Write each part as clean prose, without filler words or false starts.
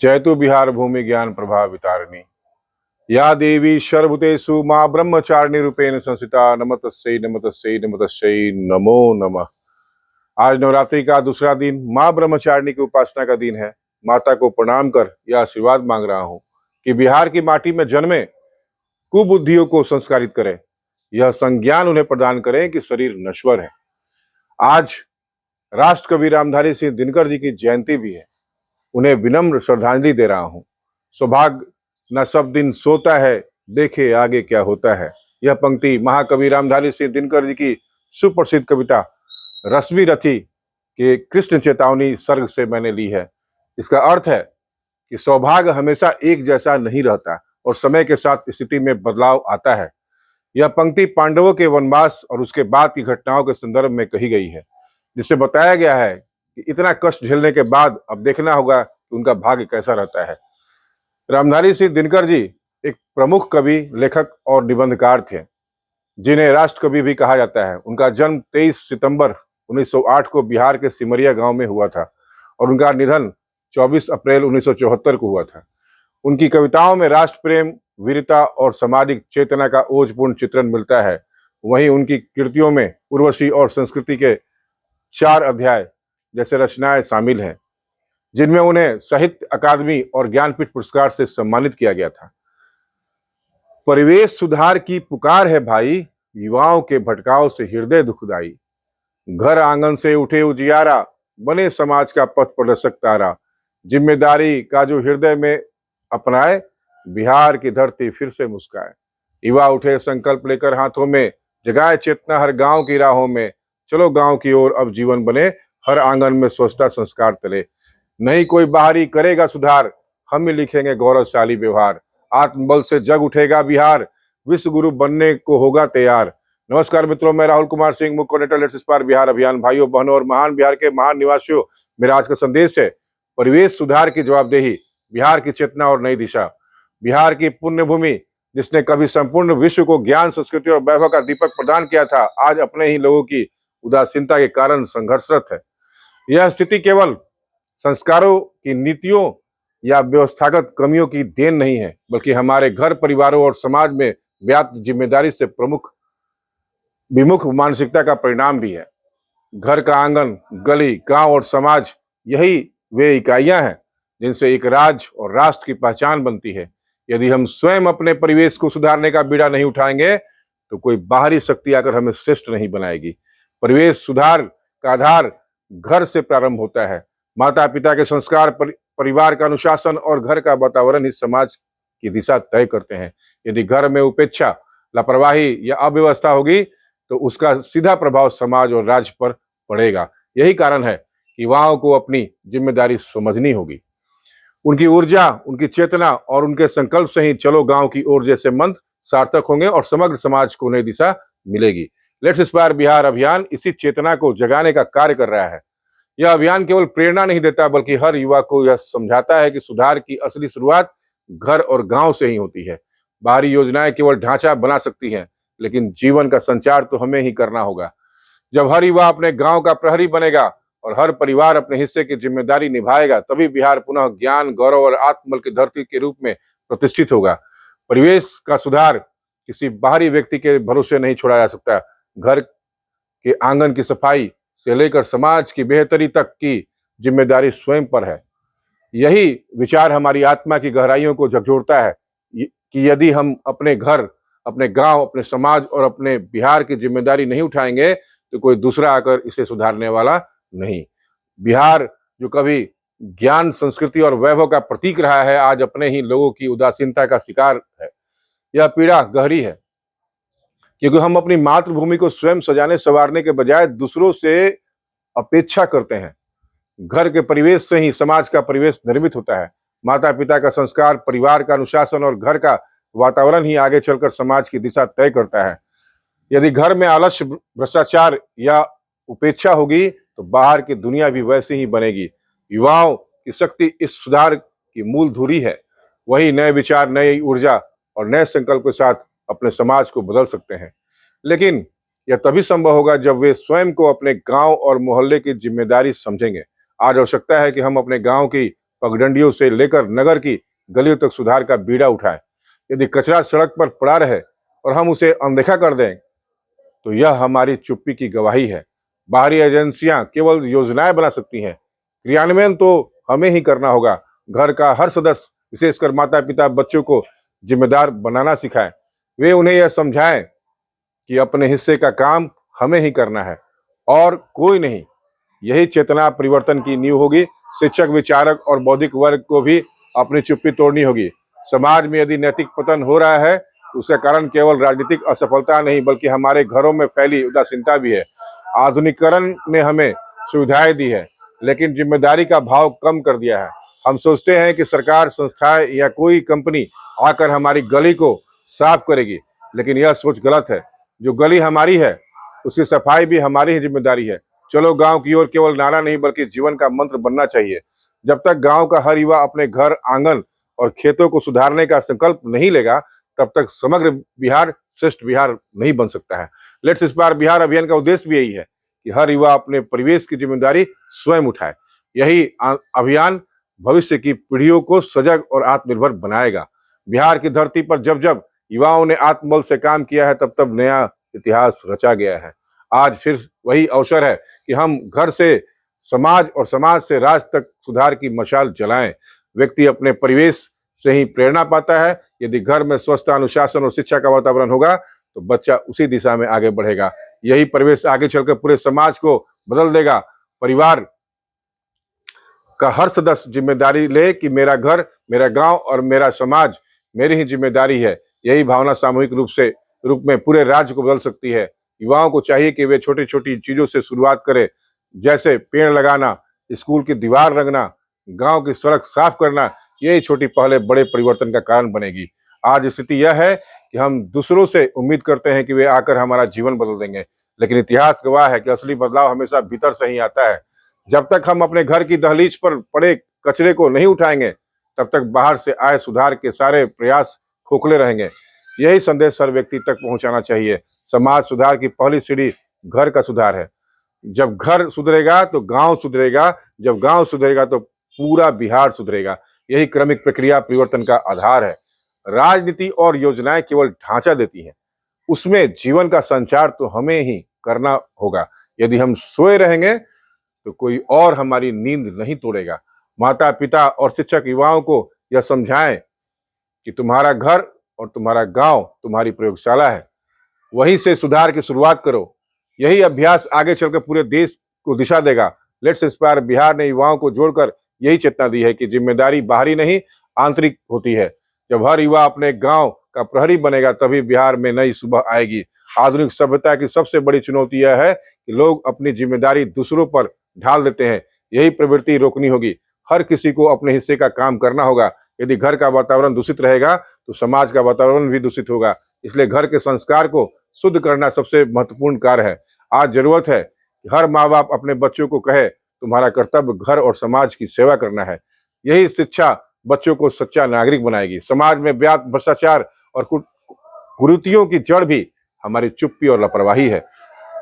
जयतु बिहार भूमि ज्ञान प्रभा वितारिणी या देवी सर्वभूतेषु माँ ब्रह्मचारिणी रूपेण संस्थिता नमस्तस्यै नमस्तस्यै नमस्तस्यै नमो नमः। आज नवरात्रि का दूसरा दिन माँ ब्रह्मचारिणी की उपासना का दिन है। माता को प्रणाम कर यह आशीर्वाद मांग रहा हूँ कि बिहार की माटी में जन्मे कुबुद्धियों को संस्कारित करें, यह संज्ञान उन्हें प्रदान करें कि शरीर नश्वर है। आज राष्ट्र कवि रामधारी सिंह दिनकर जी की जयंती भी है। उन्हें विनम्र श्रद्धांजलि दे रहा हूँ। सौभाग्य न सब दिन सोता है, देखे आगे क्या होता है। यह पंक्ति महाकवि रामधारी सिंह दिनकर जी की सुप्रसिद्ध कविता रश्मि रथी के कृष्ण चेतावनी सर्ग से मैंने ली है। इसका अर्थ है कि सौभाग्य हमेशा एक जैसा नहीं रहता और समय के साथ स्थिति में बदलाव आता है। यह पंक्ति पांडवों के वनवास और उसके बाद की घटनाओं के संदर्भ में कही गई है, जिससे बताया गया है कि इतना कष्ट झेलने के बाद अब देखना होगा कि उनका भाग्य कैसा रहता है। रामधारी सिंह दिनकर जी एक प्रमुख कवि, लेखक और निबंधकार थे, जिन्हें राष्ट्र कवि भी कहा जाता है। उनका जन्म 23 सितंबर 1908 को बिहार के सिमरिया गांव में हुआ था और उनका निधन 24 अप्रैल 1974 को हुआ था। उनकी कविताओं में राष्ट्र प्रेम, वीरता और सामाजिक चेतना का ओजपूर्ण चित्रण मिलता है। वहीं उनकी कृतियों में उर्वशी और संस्कृति के 4 अध्याय जैसे रचनाएं शामिल हैं, जिनमें उन्हें साहित्य अकादमी और ज्ञानपीठ पुरस्कार से सम्मानित किया गया था। परिवेश सुधार की पुकार है भाई, युवाओं के भटकाव से हृदय दुखदाई। घर आंगन से उठे उजियारा, बने समाज का पथ प्रदर्शक तारा। जिम्मेदारी का जो हृदय में अपनाए, बिहार की धरती फिर से मुस्काए। युवा उठे संकल्प लेकर हाथों में, जगाए चेतना हर गांव की राहों में। चलो गांव की ओर अब जीवन बने, हर आंगन में स्वच्छता संस्कार तले। नहीं कोई बाहरी करेगा सुधार, हम ही लिखेंगे गौरवशाली व्यवहार। आत्मबल से जग उठेगा बिहार, विश्व गुरु बनने को होगा तैयार। नमस्कार मित्रों, मैं राहुल कुमार सिंह, मुख्य कोऑर्डिनेटर लेट्स इंस्पायर बिहार अभियान। भाइयों बहनों और महान बिहार के महान निवासियों, मेरा आज का संदेश है परिवेश सुधार की जवाबदेही, बिहार की चेतना और नई दिशा। बिहार की पुण्य भूमि, जिसने कभी संपूर्ण विश्व को ज्ञान, संस्कृति और वैभव का दीपक प्रदान किया था, आज अपने ही लोगों की उदासीनता के कारण संघर्षरत है। यह स्थिति केवल संस्कारों की नीतियों या व्यवस्थागत कमियों की देन नहीं है, बल्कि हमारे घर, परिवारों और समाज में व्याप्त जिम्मेदारी से विमुख मानसिकता का परिणाम भी है। घर का आंगन, गली, गांव और समाज, यही वे इकाइयां हैं जिनसे एक राज्य और राष्ट्र की पहचान बनती है। यदि हम स्वयं अपने परिवेश को सुधारने का बीड़ा नहीं उठाएंगे, तो कोई बाहरी शक्ति आकर हमें श्रेष्ठ नहीं बनाएगी। परिवेश सुधार का आधार घर से प्रारंभ होता है। माता पिता के संस्कार, परिवार का अनुशासन और घर का वातावरण ही समाज की दिशा तय करते हैं। यदि घर में उपेक्षा, लापरवाही या अव्यवस्था होगी, तो उसका सीधा प्रभाव समाज और राज्य पर पड़ेगा। यही कारण है कि युवाओं को अपनी जिम्मेदारी समझनी होगी। उनकी ऊर्जा, उनकी चेतना और उनके संकल्प से ही चलो गांव की ओर जैसे मंत्र सार्थक होंगे और समग्र समाज को नई दिशा मिलेगी। लेट्स इंस्पायर बिहार अभियान इसी चेतना को जगाने का कार्य कर रहा है। यह अभियान केवल प्रेरणा नहीं देता, बल्कि हर युवा को यह समझाता है कि सुधार की असली शुरुआत घर और गांव से ही होती है। बाहरी योजनाएं केवल ढांचा बना सकती हैं, लेकिन जीवन का संचार तो हमें ही करना होगा। जब हर युवा अपने गांव का प्रहरी बनेगा और हर परिवार अपने हिस्से की जिम्मेदारी निभाएगा, तभी बिहार पुनः ज्ञान, गौरव और आत्मबल की धरती के रूप में प्रतिष्ठित होगा। परिवेश का सुधार किसी बाहरी व्यक्ति के भरोसे नहीं छोड़ा जा सकता। घर के आंगन की सफाई से लेकर समाज की बेहतरी तक की जिम्मेदारी स्वयं पर है। यही विचार हमारी आत्मा की गहराइयों को झकझोरता है कि यदि हम अपने घर, अपने गांव, अपने समाज और अपने बिहार की जिम्मेदारी नहीं उठाएंगे, तो कोई दूसरा आकर इसे सुधारने वाला नहीं। बिहार जो कभी ज्ञान, संस्कृति और वैभव का प्रतीक रहा है, आज अपने ही लोगों की उदासीनता का शिकार है। यह पीड़ा गहरी है, क्योंकि हम अपनी मातृभूमि को स्वयं सजाने संवारने के बजाय दूसरों से अपेक्षा करते हैं। घर के परिवेश से ही समाज का परिवेश निर्मित होता है। माता पिता का संस्कार, परिवार का अनुशासन और घर का वातावरण ही आगे चलकर समाज की दिशा तय करता है। यदि घर में आलस्य, भ्रष्टाचार या उपेक्षा होगी, तो बाहर की दुनिया भी वैसी ही बनेगी। युवाओं की शक्ति इस सुधार की मूल धुरी है। वही नए विचार, नई ऊर्जा और नए संकल्प के साथ अपने समाज को बदल सकते हैं। लेकिन यह तभी संभव होगा जब वे स्वयं को अपने गांव और मोहल्ले की जिम्मेदारी समझेंगे। आज आवश्यकता है कि हम अपने गांव की पगडंडियों से लेकर नगर की गलियों तक सुधार का बीड़ा उठाए। यदि कचरा सड़क पर पड़ा रहे और हम उसे अनदेखा कर दें तो यह हमारी चुप्पी की गवाही है। बाहरी एजेंसियां केवल योजनाएं बना सकती हैं, क्रियान्वयन तो हमें ही करना होगा। घर का हर सदस्य, विशेषकर माता पिता, बच्चों को जिम्मेदार बनाना सिखाए। वे उन्हें यह समझाएं कि अपने हिस्से का काम हमें ही करना है और कोई नहीं। यही चेतना परिवर्तन की नींव होगी। शिक्षक, विचारक और बौद्धिक वर्ग को भी अपनी चुप्पी तोड़नी होगी। समाज में यदि नैतिक पतन हो रहा है तो उसका कारण केवल राजनीतिक असफलता नहीं बल्कि हमारे घरों में फैली उदासीनता भी है। आधुनिकीकरण ने हमें सुविधाएं दी है लेकिन जिम्मेदारी का भाव कम कर दिया है। हम सोचते हैं कि सरकार, संस्थाएं या कोई कंपनी आकर हमारी गली को साफ करेगी, लेकिन यह सोच गलत है। जो गली हमारी है उसकी सफाई भी हमारी ही जिम्मेदारी है। चलो गांव की ओर केवल नारा नहीं बल्कि जीवन का मंत्र बनना चाहिए। जब तक गांव का हर युवा अपने घर, आंगन और खेतों को सुधारने का संकल्प नहीं लेगा तब तक समग्र बिहार श्रेष्ठ बिहार नहीं बन सकता है। लेट्स इंस्पायर बिहार अभियान का उद्देश्य भी यही है कि हर युवा अपने परिवेश की जिम्मेदारी स्वयं उठाए। यही अभियान भविष्य की पीढ़ियों को सजग और आत्मनिर्भर बनाएगा। बिहार की धरती पर जब जब युवाओं ने आत्मबल से काम किया है तब तब नया इतिहास रचा गया है। आज फिर वही अवसर है कि हम घर से समाज और समाज से राष्ट्र तक सुधार की मशाल जलाएं। व्यक्ति अपने परिवेश से ही प्रेरणा पाता है। यदि घर में स्वच्छता, अनुशासन और शिक्षा का वातावरण होगा तो बच्चा उसी दिशा में आगे बढ़ेगा। यही परिवेश आगे चलकर पूरे समाज को बदल देगा। परिवार का हर सदस्य जिम्मेदारी ले कि मेरा घर, मेरा गांव और मेरा समाज मेरी ही जिम्मेदारी है। यही भावना सामूहिक रूप में पूरे राज्य को बदल सकती है। युवाओं को चाहिए कि वे छोटी छोटी चीजों से शुरुआत करें, जैसे पेड़ लगाना, स्कूल की दीवार रंगना, गांव की सड़क साफ करना। यही छोटी पहले बड़े परिवर्तन का कारण बनेगी। आज स्थिति यह है कि हम दूसरों से उम्मीद करते हैं कि वे आकर हमारा जीवन बदल देंगे, लेकिन इतिहास गवाह है कि असली बदलाव हमेशा भीतर से ही आता है। जब तक हम अपने घर की दहलीज पर पड़े कचरे को नहीं उठाएंगे तब तक बाहर से आए सुधार के सारे प्रयास खोखले रहेंगे। यही संदेश हर व्यक्ति तक पहुंचाना चाहिए। समाज सुधार की पहली सीढ़ी घर का सुधार है। जब घर सुधरेगा तो गांव सुधरेगा, जब गांव सुधरेगा तो पूरा बिहार सुधरेगा। यही क्रमिक प्रक्रिया परिवर्तन का आधार है। राजनीति और योजनाएं केवल ढांचा देती हैं, उसमें जीवन का संचार तो हमें ही करना होगा। यदि हम सोए रहेंगे तो कोई और हमारी नींद नहीं तोड़ेगा। माता पिता और शिक्षक युवाओं को यह समझाएं कि तुम्हारा घर और तुम्हारा गांव तुम्हारी प्रयोगशाला है। वहीं से सुधार की शुरुआत करो। यही अभ्यास आगे चलकर पूरे देश को दिशा देगा। लेट्स इंस्पायर बिहार ने युवाओं को जोड़कर यही चेतना दी है कि जिम्मेदारी बाहरी नहीं आंतरिक होती है। जब हर युवा अपने गांव का प्रहरी बनेगा तभी बिहार में नई सुबह आएगी। आधुनिक सभ्यता की सबसे बड़ी चुनौती यह है कि लोग अपनी जिम्मेदारी दूसरों पर ढाल देते हैं। यही प्रवृत्ति रोकनी होगी। हर किसी को अपने हिस्से का काम करना होगा। यदि घर का वातावरण दूषित रहेगा तो समाज का वातावरण भी दूषित होगा। इसलिए घर के संस्कार को शुद्ध करना सबसे महत्वपूर्ण कार्य है। आज जरूरत है कि हर माँ बाप अपने बच्चों को कहे तुम्हारा कर्तव्य घर और समाज की सेवा करना है। यही शिक्षा बच्चों को सच्चा नागरिक बनाएगी। समाज में व्याप्त भ्रष्टाचार और कुरीतियों की जड़ भी हमारी चुप्पी और लापरवाही है।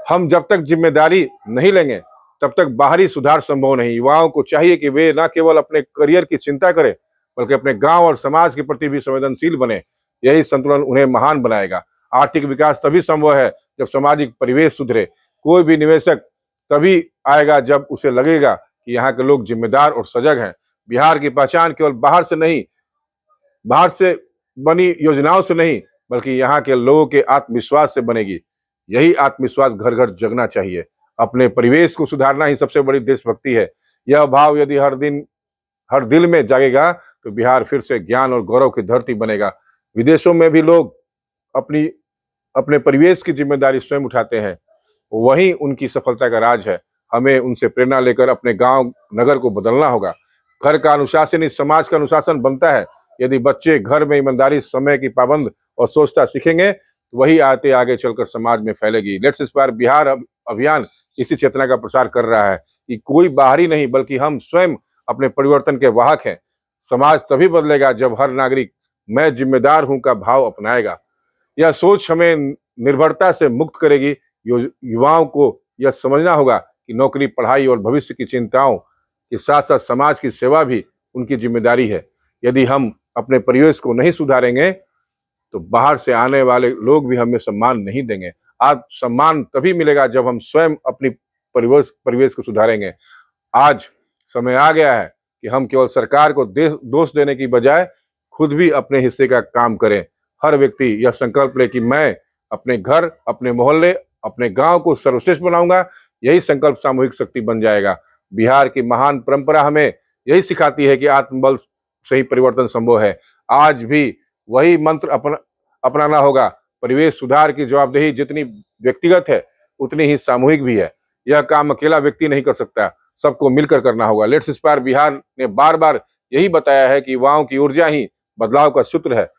हम जब तक जिम्मेदारी नहीं लेंगे तब तक बाहरी सुधार संभव नहीं। युवाओं को चाहिए कि वे न केवल अपने करियर की चिंता करें बल्कि अपने गांव और समाज के प्रति भी संवेदनशील बने। यही संतुलन उन्हें महान बनाएगा। आर्थिक विकास तभी संभव है जब सामाजिक परिवेश सुधरे। कोई भी निवेशक तभी आएगा जब उसे लगेगा कि यहाँ के लोग जिम्मेदार और सजग हैं। बिहार की पहचान केवल बाहर से बनी योजनाओं से नहीं बल्कि यहाँ के लोगों के आत्मविश्वास से बनेगी। यही आत्मविश्वास घर घर जगना चाहिए। अपने परिवेश को सुधारना ही सबसे बड़ी देशभक्ति है। यह भाव यदि हर दिल में जागेगा तो बिहार फिर से ज्ञान और गौरव की धरती बनेगा। विदेशों में भी लोग अपने परिवेश की जिम्मेदारी स्वयं उठाते हैं, वही उनकी सफलता का राज है। हमें उनसे प्रेरणा लेकर अपने गांव नगर को बदलना होगा। घर का अनुशासन इस समाज का अनुशासन बनता है। यदि बच्चे घर में ईमानदारी, समय की पाबंद और सोचता सीखेंगे तो वही आते आगे चलकर समाज में फैलेगी। लेट्स इंस्पायर बिहार अभियान इसी चेतना का प्रसार कर रहा है कि कोई बाहरी नहीं बल्कि हम स्वयं अपने परिवर्तन के वाहक हैं। समाज तभी बदलेगा जब हर नागरिक मैं जिम्मेदार हूं का भाव अपनाएगा। यह सोच हमें निर्भरता से मुक्त करेगी। युवाओं को यह समझना होगा कि नौकरी, पढ़ाई और भविष्य की चिंताओं के साथ साथ समाज की सेवा भी उनकी जिम्मेदारी है। यदि हम अपने परिवेश को नहीं सुधारेंगे तो बाहर से आने वाले लोग भी हमें सम्मान नहीं देंगे। आज सम्मान तभी मिलेगा जब हम स्वयं अपनी परिवेश परिवेश को सुधारेंगे। आज समय आ गया है कि हम केवल सरकार को दोष देने की बजाय खुद भी अपने हिस्से का काम करें। हर व्यक्ति यह संकल्प ले कि मैं अपने घर, अपने मोहल्ले, अपने गांव को सर्वश्रेष्ठ बनाऊंगा। यही संकल्प सामूहिक शक्ति बन जाएगा। बिहार की महान परंपरा हमें यही सिखाती है कि आत्मबल से ही परिवर्तन संभव है। आज भी वही मंत्र अपनाना होगा। परिवेश सुधार की जवाबदेही जितनी व्यक्तिगत है उतनी ही सामूहिक भी है। यह काम अकेला व्यक्ति नहीं कर सकता, सबको मिलकर करना होगा। लेट्स इंस्पायर बिहार ने बार बार यही बताया है कि युवाओं की ऊर्जा ही बदलाव का सूत्र है।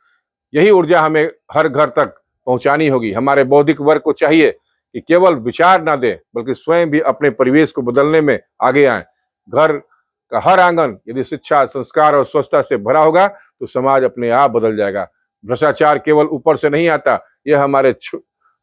यही ऊर्जा हमें हर घर तक पहुंचानी होगी। हमारे बौद्धिक वर्ग को चाहिए कि केवल विचार ना दे बल्कि स्वयं भी अपने परिवेश को बदलने में आगे आए। घर का हर आंगन यदि शिक्षा, संस्कार और स्वच्छता से भरा होगा तो समाज अपने आप बदल जाएगा। भ्रष्टाचार केवल ऊपर से नहीं आता, यह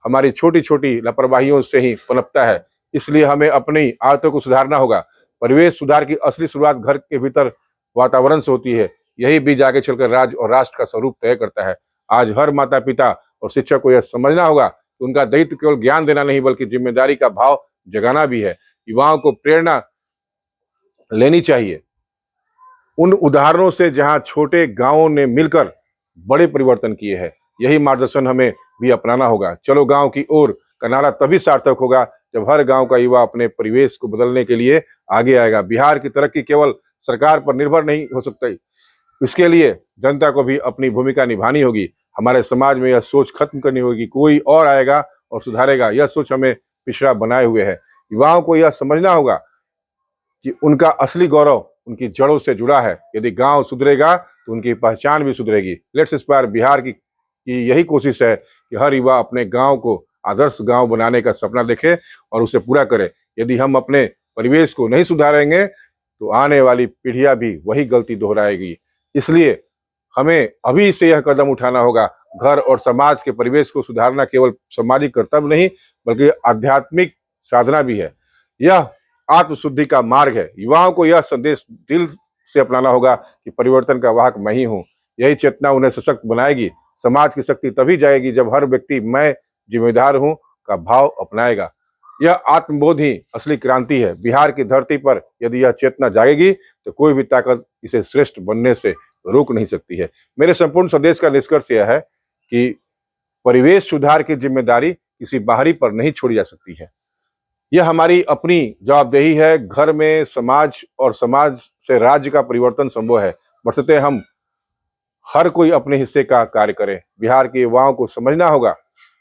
हमारी छोटी छोटी लापरवाहियों से ही पनपता है। इसलिए हमें अपनी आदतों को सुधारना होगा। परिवेश सुधार की असली शुरुआत घर के भीतर वातावरण से होती है। यही बीज आगे चलकर राज्य और राष्ट्र का स्वरूप तय करता है। आज हर माता पिता और शिक्षक को यह समझना होगा कि उनका दायित्व केवल ज्ञान देना नहीं बल्कि जिम्मेदारी का भाव जगाना भी है। युवाओं को प्रेरणा लेनी चाहिए उन उदाहरणों से जहां छोटे गांवों ने मिलकर बड़े परिवर्तन किए हैं। यही मार्गदर्शन हमें भी अपनाना होगा। चलो गांव की ओर का नारा तभी सार्थक होगा जब हर गांव का युवा अपने परिवेश को बदलने के लिए आगे आएगा। बिहार की तरक्की केवल सरकार पर निर्भर नहीं हो सकती, इसके लिए जनता को भी अपनी भूमिका निभानी होगी। हमारे समाज में यह सोच खत्म करनी होगी कोई और आएगा और सुधारेगा। यह सोच हमें पिछड़ा बनाए हुए है। युवाओं को यह समझना होगा कि उनका असली गौरव उनकी जड़ों से जुड़ा है। यदि गांव सुधरेगा तो उनकी पहचान भी सुधरेगी। लेट्स इंस्पायर बिहार की यही कोशिश है कि हर युवा अपने गांव को आदर्श गांव बनाने का सपना देखे और उसे पूरा करे। यदि हम अपने परिवेश को नहीं सुधारेंगे तो आने वाली पीढ़ियां भी वही गलती दोहराएगी। इसलिए हमें अभी से यह कदम उठाना होगा। घर और समाज के परिवेश को सुधारना केवल सामाजिक कर्तव्य नहीं बल्कि आध्यात्मिक साधना भी है। यह आत्मशुद्धि का मार्ग है। युवाओं को यह संदेश दिल से अपनाना होगा कि परिवर्तन का वाहक मैं ही हूँ। यही चेतना उन्हें सशक्त बनाएगी। समाज की शक्ति तभी जाएगी जब हर व्यक्ति मैं जिम्मेदार हूँ का भाव अपनाएगा। यह आत्मबोध ही असली क्रांति है। बिहार की धरती पर यदि यह चेतना जागेगी तो कोई भी ताकत इसे श्रेष्ठ बनने से रोक नहीं सकती है। मेरे संपूर्ण संदेश का निष्कर्ष यह है कि परिवेश सुधार की जिम्मेदारी किसी बाहरी पर नहीं छोड़ी जा सकती है। यह हमारी अपनी जवाबदेही है। घर में समाज और समाज से राज्य का परिवर्तन संभव है बशर्ते हम हर कोई अपने हिस्से का कार्य करे। बिहार के युवाओं को समझना होगा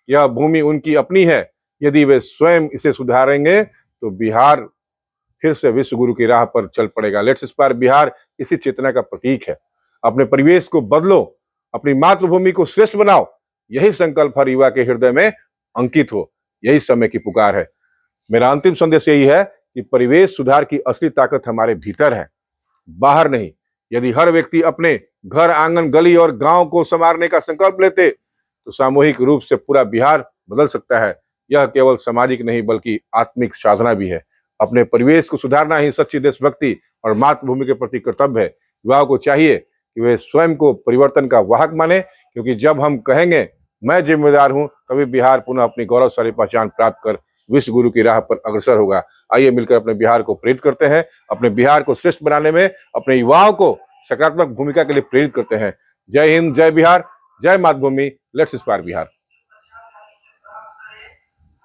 यह भूमि उनकी अपनी है। यदि वे स्वयं इसे सुधारेंगे तो बिहार फिर से विश्व गुरु की राह पर चल पड़ेगा। लेट्स इंस्पायर बिहार इसी चेतना का प्रतीक है। अपने परिवेश को बदलो, अपनी मातृभूमि को श्रेष्ठ बनाओ। यही संकल्प हर युवा के हृदय में अंकित हो। यही समय की पुकार है। मेरा अंतिम संदेश यही है कि परिवेश सुधार की असली ताकत हमारे भीतर है, बाहर नहीं। यदि हर व्यक्ति अपने घर, आंगन, गली और गांव को संवारने का संकल्प लेते तो सामूहिक रूप से पूरा बिहार बदल सकता है। यह केवल सामाजिक नहीं बल्कि आत्मिक साधना भी है। अपने परिवेश को सुधारना ही सच्ची देशभक्ति और मातृभूमि के प्रति कर्तव्य है। युवाओं को चाहिए कि वे स्वयं को परिवर्तन का वाहक माने, क्योंकि जब हम कहेंगे मैं जिम्मेदार हूं तभी बिहार पुनः अपनी गौरवशाली पहचान प्राप्त कर विश्व गुरु की राह पर अग्रसर होगा। आइए मिलकर अपने बिहार को प्रेरित करते हैं। अपने बिहार को श्रेष्ठ बनाने में अपने युवाओं को सकारात्मक भूमिका के लिए प्रेरित करते हैं। जय हिंद, जय बिहार, जय मातृभूमि। Let's inspire Bihar.